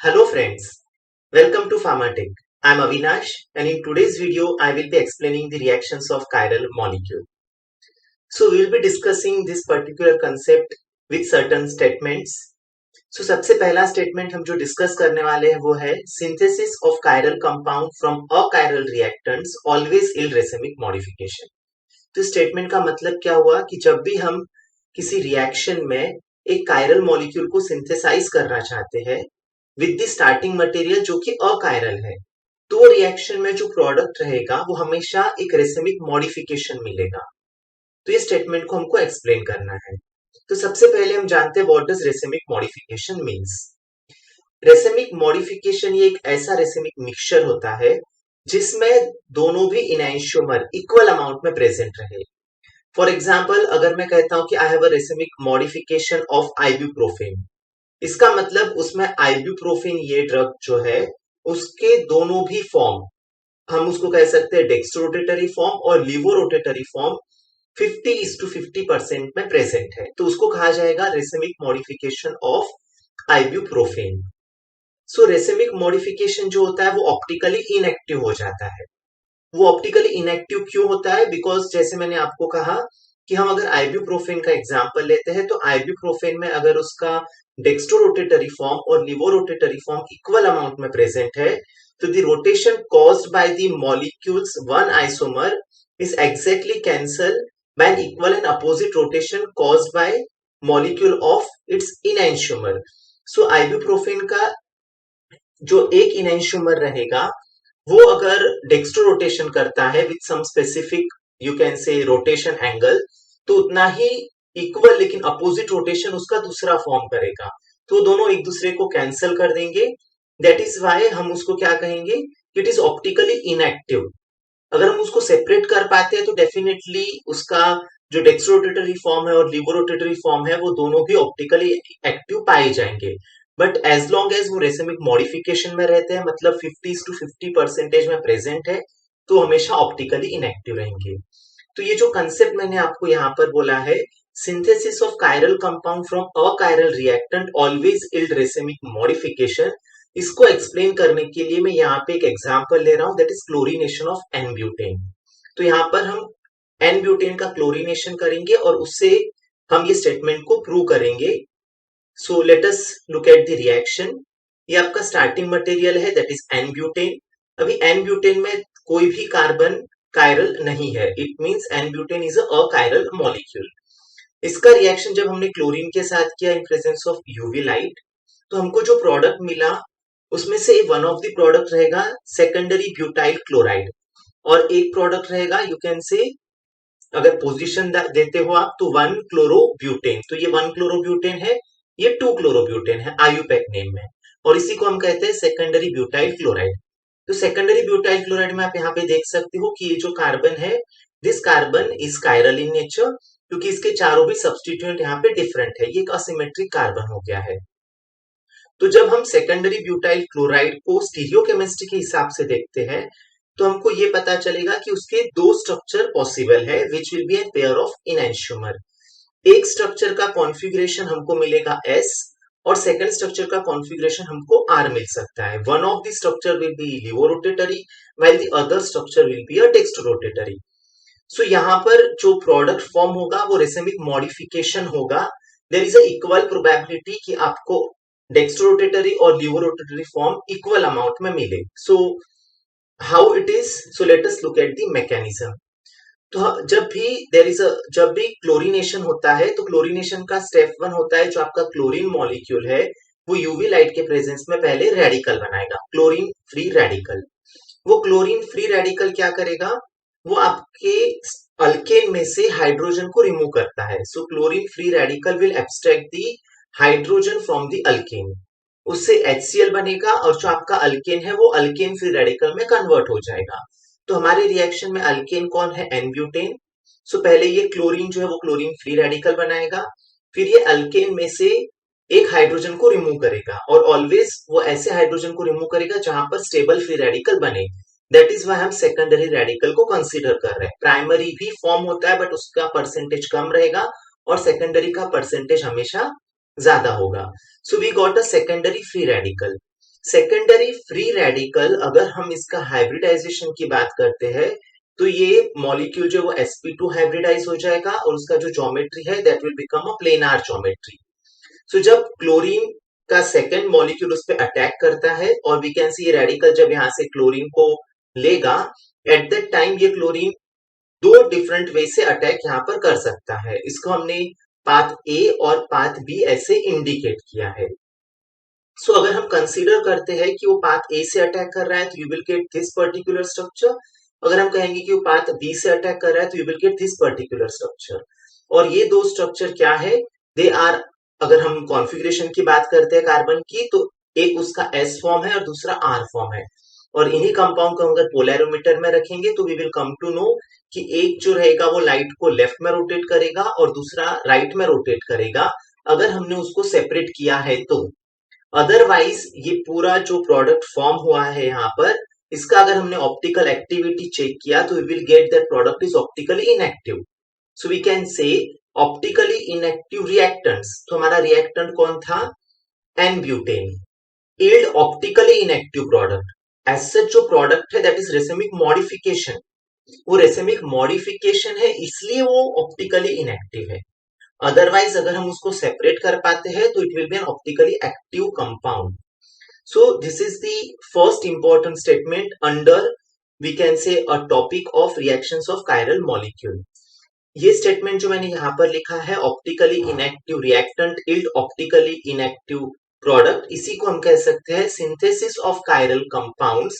Hello friends, welcome to Pharmatech. I am Avinash and in today's video I will be explaining the reactions of chiral molecule. So we will be discussing this particular concept with certain statements. So सबसे पहला statement हम जो discuss करने वाले हैं वो है synthesis of chiral compound from achiral reactants always yield racemic modification. तो स्टेटमेंट का मतलब क्या हुआ कि जब भी हम किसी रिएक्शन में एक कायरल मॉलिक्यूल को सिंथेसाइज करना चाहते हैं विद द स्टार्टिंग मटेरियल जो कि अकायरल है, तो रिएक्शन में जो प्रोडक्ट रहेगा वो हमेशा एक रेसिमिक मॉडिफिकेशन मिलेगा। तो ये स्टेटमेंट को हमको एक्सप्लेन करना है। तो सबसे पहले हम जानते हैं what does racemic modification means. Racemic modification ये एक ऐसा रेसिमिक मिक्सचर होता है जिसमें दोनों भी इनैंशियोमर इक्वल अमाउंट में प्रेजेंट रहे। फॉर एग्जाम्पल अगर मैं कहता हूं कि I have a racemic modification of ibuprofen, इसका मतलब उसमें आइब्यूप्रोफेन ये ड्रग जो है उसके दोनों भी फॉर्म, हम उसको कह सकते हैं डेक्स्ट्रोरोटेटरी फॉर्म और लीवोरोटेटरी फॉर्म 50:50% में प्रेजेंट है, तो उसको कहा जाएगा racemic modification of ibuprofen. So racemic modification जो होता है वो ऑप्टिकली इनएक्टिव हो जाता है। वो ऑप्टिकली इनएक्टिव क्यों होता है? बिकॉज जैसे मैंने आपको कहा कि हम अगर आइब्यूप्रोफेन का एग्जांपल लेते हैं तो आइब्यूप्रोफेन में अगर उसका डेक्स्ट्रोरोटेटरी फॉर्म और लिवोरोटेटरी फॉर्म इक्वल अमाउंट में प्रेजेंट है तो the rotation caused by the molecules one isomer is exactly cancel by an equal and opposite rotation caused by molecule of its enantiomer. So ibuprofen का जो एक इनएंशियोमर रहेगा वो अगर डेक्स्ट्रो रोटेशन करता है with some specific you can say rotation angle, तो उतना ही इक्वल लेकिन अपोजिट रोटेशन उसका दूसरा फॉर्म करेगा, तो दोनों एक दूसरे को कैंसिल कर देंगे। दैट इज वाई हम उसको क्या कहेंगे, इट इज ऑप्टिकली इनएक्टिव। अगर हम उसको सेपरेट कर पाते हैं तो डेफिनेटली उसका जो डेक्स्ट्रोरोटेटरी फॉर्म है और लिवोरोटेटरी फॉर्म है वो दोनों भी ऑप्टिकली एक्टिव पाए जाएंगे। बट एज लॉन्ग एज वो रेसिमिक मॉडिफिकेशन में रहते हैं, मतलब 50-50% में प्रेजेंट है, तो हमेशा ऑप्टिकली इनएक्टिव रहेंगे। तो ये जो कंसेप्ट मैंने आपको यहाँ पर बोला है, synthesis of chiral compound from achiral reactant always yield racemic modification, इसको एक्सप्लेन करने के लिए मैं यहाँ पे एक एग्जांपल ले रहा हूँ, that is chlorination of n butane. तो यहाँ पर हम एन ब्यूटेन का क्लोरीनेशन करेंगे और उससे हम ये स्टेटमेंट को प्रूव करेंगे। So let us look at the reaction. ये आपका स्टार्टिंग मटेरियल है दैट इज एन ब्यूटेन। अभी एन ब्यूटेन में कोई भी कार्बन कायरल नहीं है, it means n butane is achiral molecule. इसका रिएक्शन जब हमने क्लोरीन के साथ किया in presence of UV light, तो हमको जो प्रोडक्ट मिला उसमें से वन ऑफ द प्रोडक्ट रहेगा सेकेंडरी ब्यूटाइल क्लोराइड और एक प्रोडक्ट रहेगा यू कैन से, अगर पोजीशन देते हो आप तो वन क्लोरोब्यूटेन। तो ये वन क्लोरोब्यूटेन है, ये टू क्लोरोब्यूटेन है आयुपैक नेम में, और इसी को हम कहते हैं सेकेंडरी ब्यूटाइल क्लोराइड। तो सेकेंडरी ब्यूटाइल क्लोराइड में आप यहाँ पे देख सकते हो कि ये जो कार्बन है, this carbon is chiral in nature, क्योंकि इसके चारों भी सब्सटीट्यूएंट यहाँ पे डिफरेंट है, ये एक असिमेट्रिक कार्बन हो गया है। तो जब हम सेकेंडरी ब्यूटाइल क्लोराइड को स्टीरियोकेमिस्ट्री के हिसाब से देखते हैं तो हमको ये पता चलेगा कि उसके दो स्ट्रक्चर पॉसिबल है which will be a pair of enantiomer. एक स्ट्रक्चर का कॉन्फ़िगरेशन हमको मिलेगा S और सेकंड स्ट्रक्चर का कॉन्फ़िगरेशन हमको R मिल सकता है। One of the structure will be levorotatory while the other structure will be a dextrorotatory. So यहाँ पर जो प्रोडक्ट फॉर्म होगा वो रेसिमिक मॉडिफिकेशन होगा। There is a equal probability कि आपको डेक्स्ट्रोरोटेटरी और लिवोरोटेटरी फॉर्म इक्वल अमाउंट में मिले। So how it is, so let us look at the mechanism. तो जब भी क्लोरीनेशन होता है तो क्लोरीनेशन का स्टेप वन होता है, जो आपका क्लोरीन मॉलिक्यूल है वो यूवी लाइट के प्रेजेंस में पहले रेडिकल बनाएगा, क्लोरीन फ्री रेडिकल। वो क्लोरीन फ्री रेडिकल क्या करेगा, वो आपके अल्केन में से हाइड्रोजन को रिमूव करता है। So chlorine free radical will abstract the hydrogen from the alkane, उससे HCl बनेगा और जो आपका अल्केन है वो अल्केन फ्री रेडिकल में कन्वर्ट हो जाएगा। तो हमारे रिएक्शन में अल्केन कौन है, एन ब्यूटेन। सो पहले ये क्लोरीन जो है वो क्लोरीन फ्री रेडिकल बनाएगा, फिर ये अल्केन में से एक हाइड्रोजन को रिमूव करेगा, और ऑलवेज वो ऐसे हाइड्रोजन को रिमूव करेगा जहां पर स्टेबल फ्री रेडिकल बने। दैट इज वाई हम सेकेंडरी रेडिकल को कंसीडर कर रहे हैं। प्राइमरी भी फॉर्म होता है बट उसका परसेंटेज कम रहेगा और सेकेंडरी का परसेंटेज हमेशा ज्यादा होगा। So we got a secondary free radical. Secondary free radical, अगर हम इसका हाइब्रिडाइजेशन की बात करते हैं तो ये मॉलिक्यूल जो वो sp2 हाइब्रिडाइज हो जाएगा और उसका जो ज्योमेट्री है that will become a planar geometry. So जब क्लोरीन का सेकेंड मॉलिक्यूल उस पर अटैक करता है और वी कैन सी ये रेडिकल जब यहाँ से क्लोरीन को लेगा, एट दैट टाइम ये क्लोरीन दो डिफरेंट वे से अटैक यहाँ पर कर सकता है। इसको हमने पाथ ए और पाथ बी ऐसे इंडिकेट किया है। सो अगर हम कंसीडर करते हैं कि वो पाथ ए से अटैक कर रहा है तो you will get this particular structure. अगर हम कहेंगे कि वो पाथ बी से अटैक कर रहा है तो you will get this particular structure. और ये दो स्ट्रक्चर क्या है, दे आर, अगर हम कॉन्फ़िगरेशन की बात करते हैं कार्बन की तो एक उसका एस फॉर्म है और दूसरा आर फॉर्म है। और इन्हीं कंपाउंड को अगर पोलैरोमीटर में रखेंगे तो we will come to know कि एक जो रहेगा वो लाइट को लेफ्ट में रोटेट करेगा और दूसरा राइट में रोटेट करेगा, अगर हमने उसको सेपरेट किया है तो। अदरवाइज ये पूरा जो प्रोडक्ट फॉर्म हुआ है यहाँ पर, इसका अगर हमने ऑप्टिकल एक्टिविटी चेक किया तो we will get that product is optically inactive. So we can say optically inactive reactants, तो हमारा रिएक्टेंट कौन था, n butane, yield optically inactive product. As such जो प्रोडक्ट है दैट इज रेसिमिक मॉडिफिकेशन, वो racemic modification है इसलिए वो ऑप्टिकली इनएक्टिव है। अदरवाइज अगर हम उसको सेपरेट कर पाते हैं तो it will be an optically active compound. So this is the first important statement under we can say a topic of reactions of chiral molecule. ये स्टेटमेंट जो मैंने यहाँ पर लिखा है, optically inactive reactant yield optically inactive product, इसी को हम कह सकते हैं synthesis of chiral compounds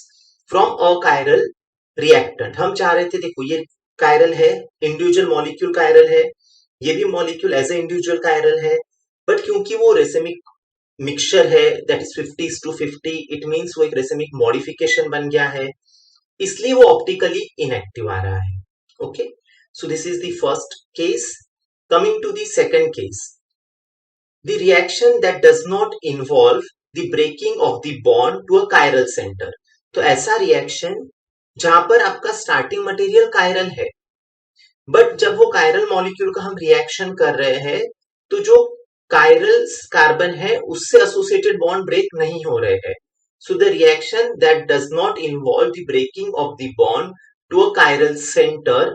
from achiral reactant. हम चाह रहे थे, देखो ये कायरल है, इंडिविजुअल मॉलिक्यूल कायरल है, ये भी molecule as a individual chiral है, बट क्योंकि वो रेसिमिक मिक्सचर है दैट इज 50:50, इट मींस वो एक रेसिमिक मॉडिफिकेशन बन गया है, इसलिए वो ऑप्टिकली इनएक्टिव आ रहा है। Okay, so this is the first case. Coming to the second case, the reaction that does not involve the breaking of the bond to a chiral centre. तो ऐसा रिएक्शन जहां पर आपका स्टार्टिंग मटेरियल कायरल है, but जब वो chiral molecule का हम रिएक्शन कर रहे हैं तो जो कायरल कार्बन है उससे एसोसिएटेड बॉन्ड ब्रेक नहीं हो रहे हैं। So the reaction that does not involve the breaking of the bond to a chiral centre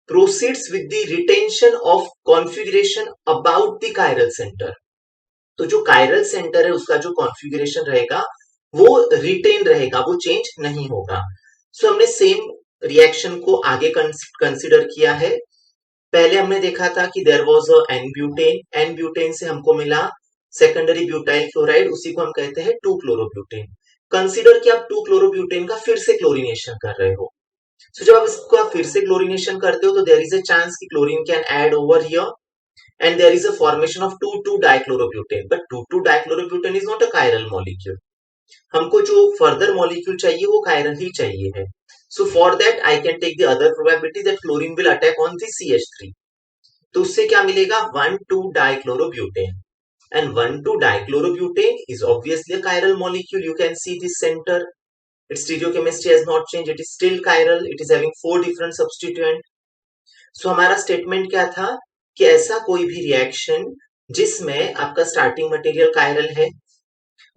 proceeds with the retention of configuration about the chiral centre. तो जो chiral centre है उसका जो configuration रहेगा वो रिटेन रहेगा, वो चेंज नहीं होगा। सो हमने सेम रिएक्शन को आगे कंसिडर किया है। पहले हमने देखा था कि there was a n butane, n butane से हमको मिला सेकेंडरी ब्यूटाइल क्लोराइड, उसी को हम कहते हैं 2-क्लोरोब्यूटेन। कंसिडर कि आप 2-क्लोरोब्यूटेन का फिर से क्लोरीनेशन कर रहे हो। सो जब आप इसको आप फिर से क्लोरीनेशन करते हो तो देयर इज अ चांस कि chlorine can add over here and there is a formation of 2,2-dichlorobutane, but 2,2-dichlorobutane is not a chiral molecule. हमको जो further molecule चाहिए वो chiral ही चाहिए है। So for that I can take the other probability that chlorine will attack on the CH3. तो उससे क्या मिलेगा, 1,2-dichlorobutane, and 1,2-dichlorobutane is obviously a chiral molecule. You can see this center, its stereochemistry has not changed, it is still chiral, it is having 4 different substituent. So हमारा statement क्या था कि ऐसा कोई भी रिएक्शन जिसमें आपका स्टार्टिंग मटेरियल कायरल है,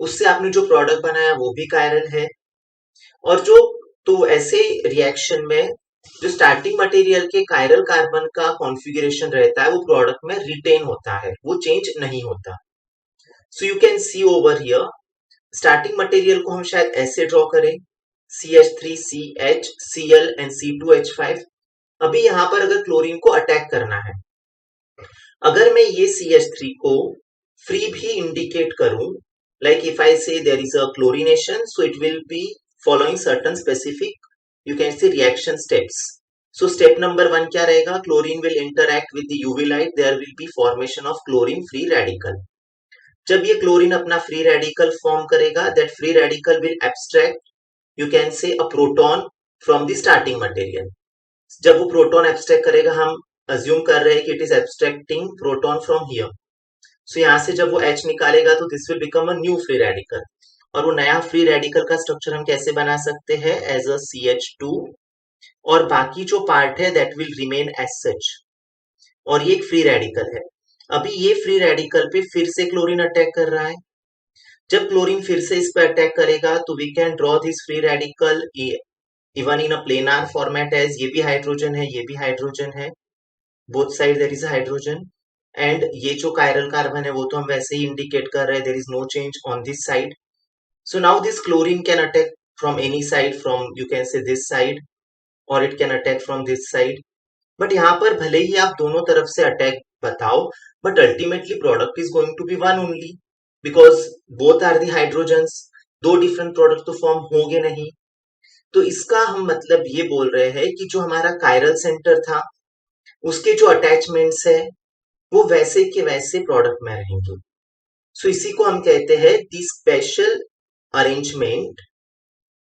उससे आपने जो प्रोडक्ट बनाया वो भी कायरल है, और जो, तो ऐसे रिएक्शन में जो स्टार्टिंग मटेरियल के कायरल कार्बन का कॉन्फ़िगरेशन रहता है वो प्रोडक्ट में रिटेन होता है, वो चेंज नहीं होता। सो you can see over here, starting material को हम शायद ऐसे ड्रॉ करें, CH3CH Cl एंड C2H5। अभी यहां पर अगर क्लोरीन को अटैक करना है, अगर मैं ये CH3 को फ्री भी इंडिकेट करूं, like if I say there is a chlorination, so it will be following certain specific, you can say, reaction steps. So step number 1 क्या रहेगा, chlorine will interact with the UV light, there will be formation of chlorine free radical. जब ये chlorine अपना free radical form करेगा, that free radical will abstract, you can say, a proton from the starting material. जब वो proton abstract करेगा, हम assume कर रहे हैं कि it is abstracting proton from here. So यहां से जब वो H निकालेगा तो this will become a new free radical, और वो नया फ्री रेडिकल का स्ट्रक्चर हम कैसे बना सकते हैं, एज अ CH2, और बाकी जो पार्ट है that will remain as such, और ये एक फ्री रेडिकल है। अभी ये फ्री रेडिकल पे फिर से क्लोरीन अटैक कर रहा है, जब क्लोरीन फिर से इस पे अटैक करेगा तो we can draw this free radical even in a planar format as ये भी हाइड्रोजन है, ये भी हाइड्रोजन है, both side there is hydrogen, and ये जो कायरल कार्बन है वो तो हम वैसे ही इंडिकेट कर रहे हैं, there is no change on this side. So now this chlorine can attack from any side, from you can say this side, or it can attack from this side. But यहाँ पर भले ही आप दोनों तरफ से अटैक बताओ, but ultimately product is going to be one only, because both are the hydrogens. दो different product तो form होंगे नहीं. तो इसका हम मतलब ये बोल रहे हैं कि जो हमारा कायरल सेंटर था उसके जो अटैचमेंट्स है वो वैसे के वैसे प्रोडक्ट में रहेंगे. सो इसी को हम कहते हैं दी special arrangement.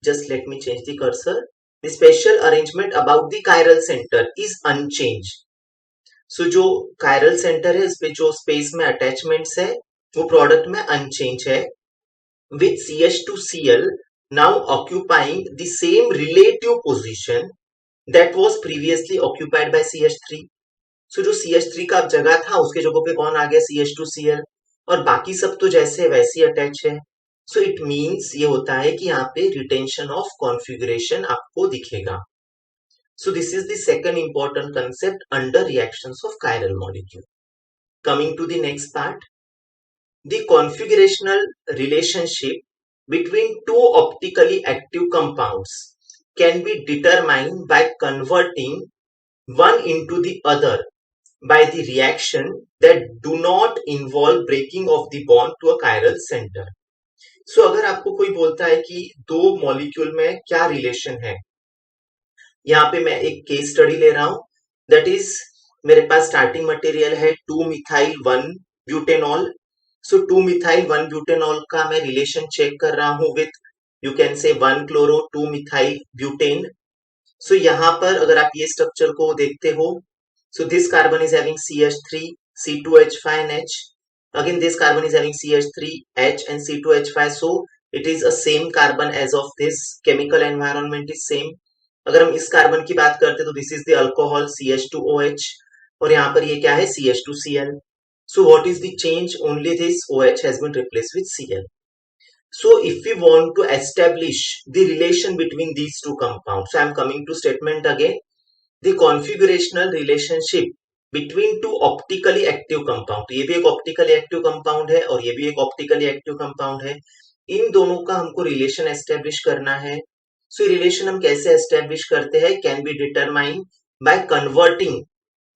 Just let me change the cursor. The special arrangement about the chiral center is unchanged. So जो chiral center है, इस पे जो space में attachments है, वो product में unchanged है, with CH2Cl now occupying the same relative position that was previously occupied by CH3. So जो CH3 का अब जगह था, उसके जगह पे कौन आ गया? CH2Cl. और बाकी सब तो जैसे वैसे अटैच है. सो इट मीन्स ये होता है कि यहाँ पे रिटेंशन ऑफ कॉन्फ़िगरेशन आपको दिखेगा. So this is the second important concept under reactions of chiral molecule. Coming to the next part, the configurational relationship between two optically active compounds can be determined by converting one into the other by the reaction that do not involve breaking of the bond to a chiral center. सो अगर आपको कोई बोलता है कि दो molecule में क्या relation है, यहाँ पे मैं एक केस स्टडी ले रहा हूं. दैट इज मेरे पास स्टार्टिंग मटेरियल है 2-methyl-1-butanol. सो 2-methyl-1-butanol का मैं रिलेशन चेक कर रहा हूं विथ यू कैन से 1-chloro-2-methyl-butane. सो यहाँ पर अगर आप ये स्ट्रक्चर को देखते हो, so this carbon is having CH3, C2H5 and H. Again, this carbon is having CH3, H and C2H5. So it is a same carbon as of this. Chemical environment is same. अगर हम इस carbon की बात करते तो this is the alcohol CH2OH और यहाँ पर ये क्या है CH2Cl. So what is the change? Only this OH has been replaced with Cl. So if we want to establish the relation between these two compounds, so I am coming to statement again. The configurational relationship between two optically active compound, ये भी एक optically active compound है और ये भी एक optically active compound है. इन दोनों का हमको रिलेशन एस्टेब्लिश करना है. सो रिलेशन हम कैसे एस्टेब्लिश करते हैं? Can be determined by converting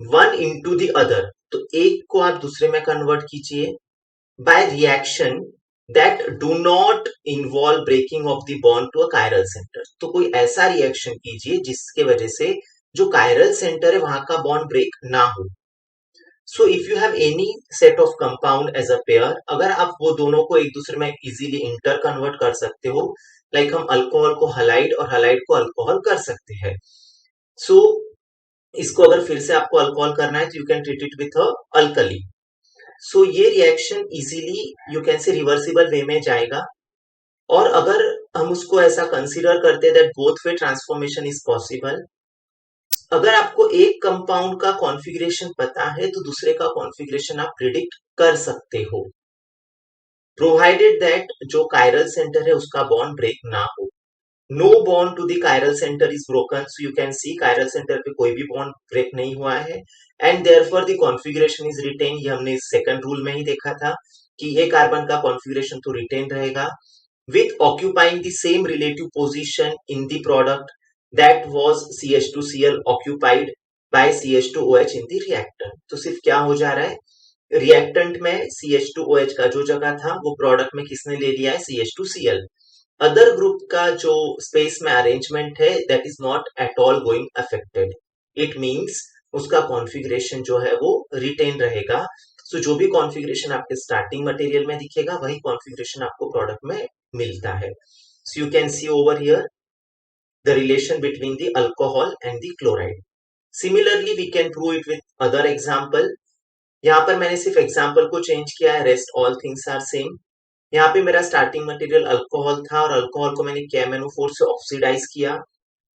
one into the other. तो एक को आप दूसरे में कन्वर्ट कीजिए by reaction that do not involve breaking of the bond to a chiral centre. तो कोई ऐसा रिएक्शन कीजिए जिसके वजह से जो कायरल सेंटर है वहां का बॉन्ड ब्रेक ना हो. So if you have any set of compound as a pair, अगर आप वो दोनों को एक दूसरे में इजीली इंटर कन्वर्ट कर सकते हो, लाइक हम अल्कोहल को हलाइड और हलाइड को अल्कोहल कर सकते हैं. सो इसको अगर फिर से आपको अल्कोहल करना है तो you can treat it with alkali. So ये reaction easily you can say reversible way में जाएगा. और अगर हम उसको ऐसा कंसीडर करते हैं that both way transformation is possible, अगर आपको एक कंपाउंड का कॉन्फ़िगरेशन पता है तो दूसरे का कॉन्फ़िगरेशन आप प्रिडिक्ट कर सकते हो, प्रोवाइडेड दैट जो कायरल सेंटर है उसका बॉन्ड ब्रेक ना हो. No bond to the chiral centre is broken. So you can see chiral centre पे कोई भी बॉन्ड ब्रेक नहीं हुआ है and therefore the configuration is retain. ये हमने सेकंड रूल में ही देखा था कि ये कार्बन का कॉन्फ़िगरेशन तो रिटेन रहेगा with occupying the same relative position in the product that was CH2Cl occupied by CH2OH in the reactant. तो सिर्फ क्या हो जा रहा है, रिएक्टेंट में CH2OH का जो जगह था वो प्रोडक्ट में किसने ले लिया है? CH2Cl. अदर ग्रुप का जो स्पेस में अरेंजमेंट है that is not at all going affected. It means उसका कॉन्फ़िगरेशन जो है वो रिटेन रहेगा. सो जो भी कॉन्फ़िगरेशन आपके स्टार्टिंग मटेरियल में दिखेगा वही कॉन्फ़िगरेशन आपको प्रोडक्ट में मिलता है. सो you can see over here the relation between the alcohol and the chloride. Similarly, we can prove it with other example. यहाँ पर मैंने सिर्फ एग्जाम्पल को चेंज किया है, rest all things are same. यहाँ पे मेरा स्टार्टिंग मटेरियल अल्कोहल था और अल्कोहल को मैंने KMnO4 से ऑक्सीडाइज किया.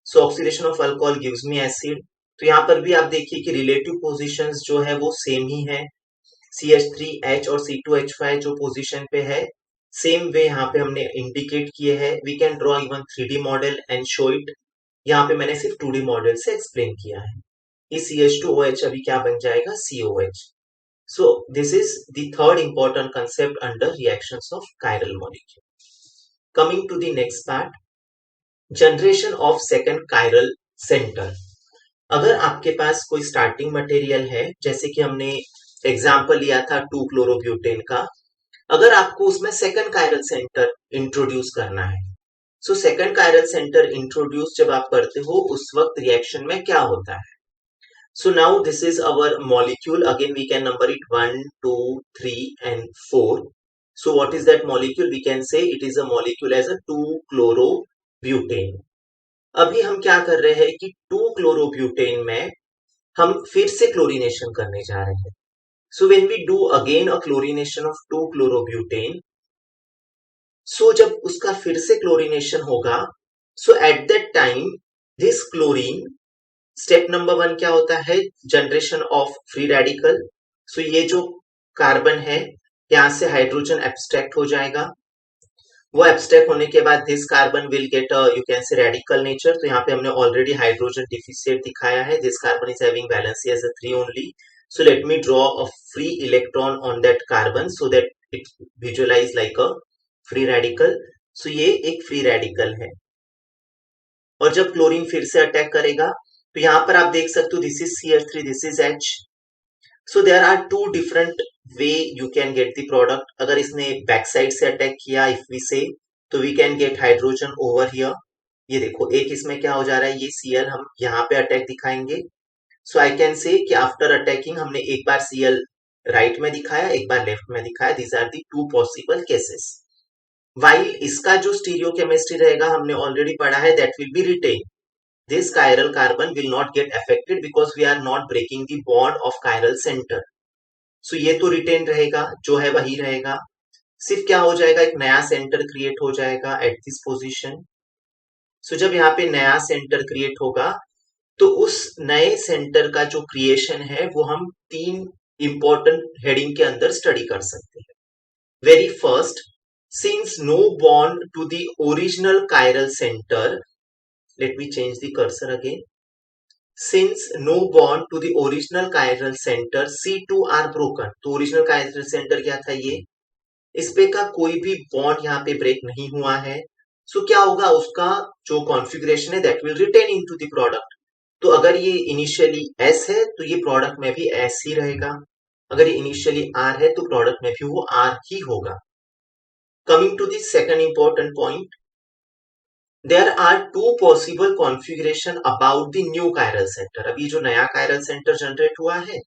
सो oxidation of alcohol gives me acid. तो यहाँ पर भी आप देखिए कि रिलेटिव पोजीशंस जो है वो सेम ही है. CH3H और C2H5 जो पोजीशन पे है सेम वे यहाँ पे हमने इंडिकेट किए हैं. We can draw even 3D model and show it. यहाँ पे मैंने सिर्फ 2D मॉडल से एक्सप्लेन किया है. इस CH2OH अभी क्या बन जाएगा, COH. So this is the third important concept under reactions of chiral molecule. Coming to the next part, generation of second chiral center. अगर आपके पास कोई स्टार्टिंग मटेरियल है, जैसे कि हमने एग्जांपल लिया था 2-क्लोरोब्यूटेन का, अगर आपको उसमें सेकंड कायरल सेंटर इंट्रोड्यूस करना है, so second chiral centre introduce जब आप करते हो उस वक्त रिएक्शन में क्या होता है. So now this is our molecule. Again, we can number it 1, 2, 3 and 4. So what is that molecule? We can say it is a molecule as a 2-chlorobutane. अभी हम क्या कर रहे हैं कि 2-chlorobutane में हम फिर से क्लोरीनेशन करने जा रहे हैं. So when we do again a chlorination of 2-chlorobutane, so जब उसका फिर से क्लोरीनेशन होगा, so at that time this chlorine, step number 1 क्या होता है, generation of free radical. So ये जो कार्बन है यहां से हाइड्रोजन एब्स्ट्रैक्ट हो जाएगा. वो एब्स्ट्रैक्ट होने के बाद this carbon will get you can say radical nature. तो यहाँ पे हमने ऑलरेडी हाइड्रोजन डिफिशिएट दिखाया है. This carbon is having valency as a 3 only. So let me draw a free electron on that carbon so that it visualize like a free radical. So ये एक free radical है. और जब chlorine फिर से attack करेगा तो यहां पर आप देख सकते हो this is CH3, this is H. So there are two different way you can get the product. अगर इसने बैक साइड से अटैक किया इफ वी से, तो we can get hydrogen over here. ये देखो एक इसमें क्या हो जा रहा है, ये Cl हम यहाँ पे अटैक दिखाएंगे. सो आई कैन से कि आफ्टर अटैकिंग हमने एक बार Cl राइट में दिखाया, एक बार लेफ्ट में दिखाया. These are the two possible cases. While इसका जो स्टीरियोकेमिस्ट्री रहेगा हमने ऑलरेडी पढ़ा है, that will be retain. This chiral carbon will not get affected because we are not breaking the bond of chiral center. So ये तो retain रहेगा, जो है वही रहेगा. सिर्फ क्या हो जाएगा, एक नया सेंटर क्रिएट हो जाएगा एट दिस पोजीशन. सो जब यहाँ पे नया सेंटर क्रिएट होगा तो उस नए सेंटर का जो क्रिएशन है वो हम 3 इंपॉर्टेंट हेडिंग के अंदर स्टडी कर सकते हैं. Very first, since no bond to the original chiral center, let me change the cursor again. Since no bond to the original chiral center, C2 are broken. तो original chiral center क्या था, ये इस पे का कोई भी बॉन्ड यहाँ पे ब्रेक नहीं हुआ है. सो क्या होगा, उसका जो कॉन्फ़िगरेशन है that will retain into the product. तो अगर ये इनिशियली S है तो ये प्रोडक्ट में भी S ही रहेगा. अगर ये इनिशियली R है तो प्रोडक्ट में भी वो R ही होगा. Coming to the second important point, there are two possible configuration about the new chiral center. अभी जो नया chiral center जनरेट हुआ है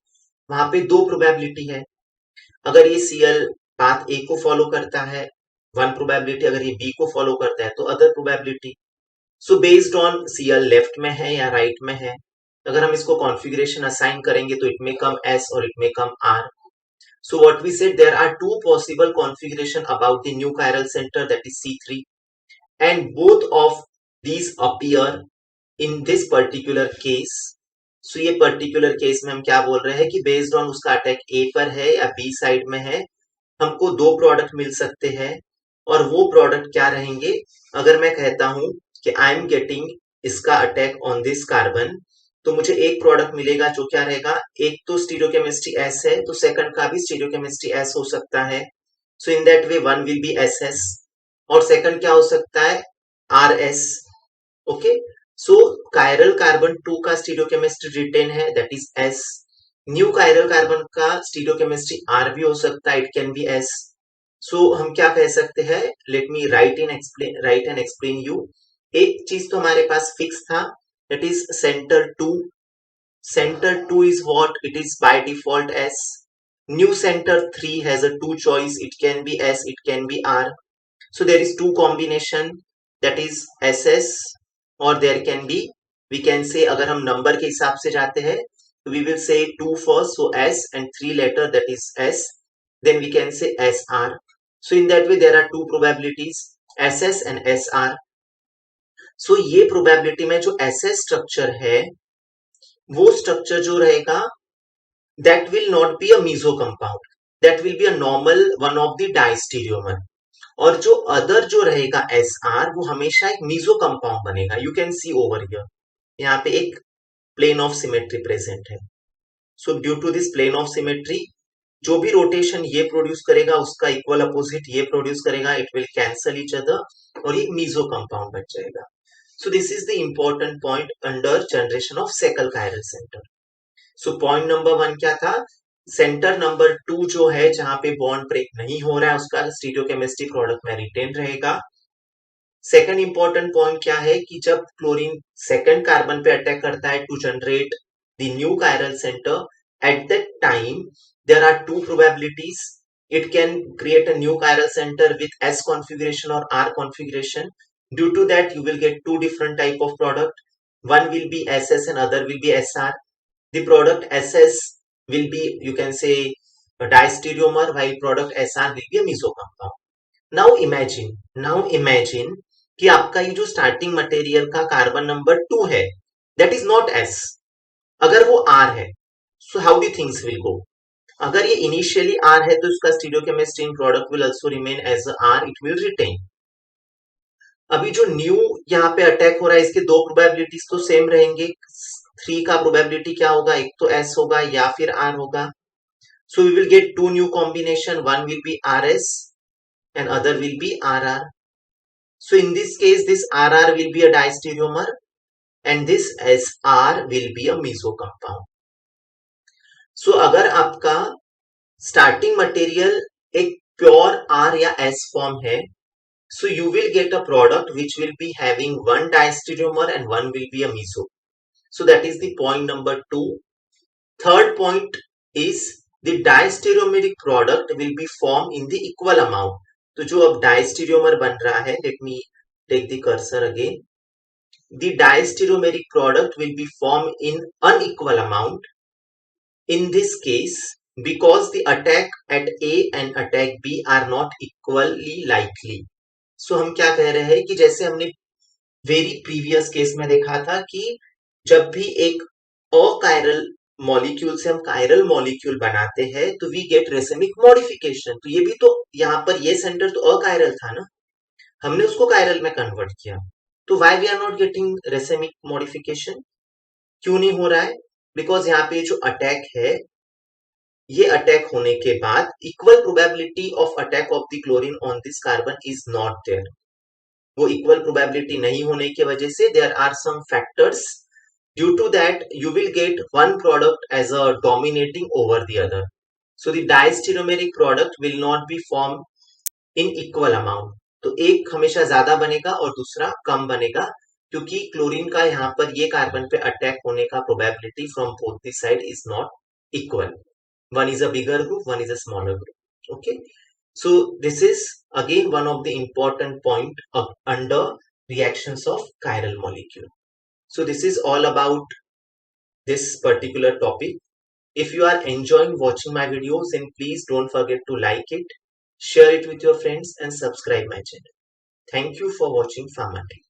वहां पे 2 प्रोबेबिलिटी है. अगर ये Cl पाथ A को फॉलो करता है 1 प्रोबेबिलिटी, अगर ये B को फॉलो करता है तो other probability. So based on Cl left में है या राइट में है, अगर हम इसको कॉन्फ़िगरेशन असाइन करेंगे तो इट में कम S और इट में कम R. So what we said, there are two possible configuration about the new chiral center, that is C3, and both of these appear in this particular case. So ये particular case में हम क्या बोल रहे हैं कि based on उसका attack A पर है या B साइड में है, हमको 2 प्रोडक्ट मिल सकते हैं. और वो प्रोडक्ट क्या रहेंगे, अगर मैं कहता हूं कि आई एम गेटिंग इसका अटैक ऑन दिस कार्बन, तो मुझे एक प्रोडक्ट मिलेगा जो क्या रहेगा, एक तो स्टीरियोकेमिस्ट्री S है तो सेकंड का भी स्टीरियोकेमिस्ट्री S हो सकता है. So in that way one will be SS और सेकंड क्या हो सकता है, RS. Okay, so chiral carbon 2 का स्टीरियोकेमिस्ट्री रिटेन है, that is S. New chiral carbon का स्टीरियोकेमिस्ट्री R भी हो सकता है, it can be S. So हम क्या कह सकते हैं, let me write and explain you. एक चीज तो हमारे पास फिक्स था, that is centre 2. Centre 2 is what, it is by default S. New center 3 has a 2 choice, it can be S, it can be R. So there is 2 combination, that is SS, or there can be, we can say अगर हम number के हिसाब से जाते हैं we will say 2 first, so S, and 3 later, that is S. Then we can say SR. So in that way there are 2 probabilities, SS and SR. So ये probability में जो SS structure है वो स्ट्रक्चर जो रहेगा that will not be a meso compound, that will be a normal one of the diastereomer. और जो other जो रहेगा SR वो हमेशा एक मीजो कंपाउंड बनेगा। You can see over here, यहाँ पे एक प्लेन ऑफ सिमेट्री प्रेजेंट है। So due to this plane of symmetry जो भी रोटेशन ये प्रोड्यूस करेगा उसका इक्वल अपोजिट ये प्रोड्यूस करेगा, it will cancel each other और ये मीजो कंपाउंड बन जाएगा। So this is the important point under generation of second chiral center. So point number 1 क्या था, सेंटर नंबर 2 जो है जहां पे बॉन्ड ब्रेक नहीं हो रहा है उसका स्टीरियोकेमिस्ट्री प्रोडक्ट में रिटेन रहेगा। सेकंड इंपॉर्टेंट पॉइंट क्या है कि जब क्लोरीन सेकंड कार्बन पे अटैक करता है to generate the new chiral center, at that time there are two probabilities, it can create a new chiral center with S configuration or R configuration. Due to that you will get two different type of product, one will be SS and other will be SR. The product SS will be, you can say, a diastereomer, while product SR will be a meso compound. Now imagine कि आपका ये जो starting material का carbon number 2 है that is not S, अगर वो R है, so how the things will go. अगर ये इनिशियली R है तो इसका stereochemistry in product will also remain as R, it will retain. अभी जो न्यू यहाँ पे अटैक हो रहा है इसके दो प्रोबेबिलिटीज तो सेम रहेंगे। 3 का प्रोबेबिलिटी क्या होगा, एक तो S होगा या फिर R होगा। So we will get two new combination, one will be RS and other will be RR. So in this case, this RR will be a diastereomer and this SR will be a meso compound. So अगर आपका starting material एक pure R या S form है, so you will get a product which will be having one diastereomer and one will be a meso. So that is the point number 2. Third point is the diastereomeric product will be formed in the equal amount. तो जो अब diastereomer बन रहा है, let me take the cursor again, the diastereomeric product will be form in unequal amount in this case because the attack at A and attack B are not equally likely. So हम क्या कह रहे हैं कि जैसे हमने very previous case में देखा था कि जब भी एक अकायरल मॉलिक्यूल से हम कायरल मॉलिक्यूल बनाते हैं तो वी गेट रेसिमिक मॉडिफिकेशन। तो ये भी तो यहाँ पर ये सेंटर तो अकायरल था ना, हमने उसको कायरल में कन्वर्ट किया, तो why we are not getting racemic modification, क्यों नहीं हो रहा है, बिकॉज यहाँ पे जो अटैक है ये अटैक होने के बाद equal probability of attack of the chlorine on this carbon is not there. वो इक्वल प्रोबेबिलिटी नहीं होने की वजह से there are some factors, due to that you will get one product as a dominating over the other. So the diastereomeric product will not be formed in equal amount. तो एक हमेशा ज्यादा बनेगा और दूसरा कम बनेगा, क्योंकि क्लोरीन का यहाँ पर ये कार्बन पे अटैक होने का probability from both the side is not equal. One is a bigger group, one is a smaller group. Okay, so this is again one of the important point under reactions of chiral molecule. So this is all about this particular topic. If you are enjoying watching my videos, then please don't forget to like it, share it with your friends and subscribe my channel. Thank you for watching PharmaTech.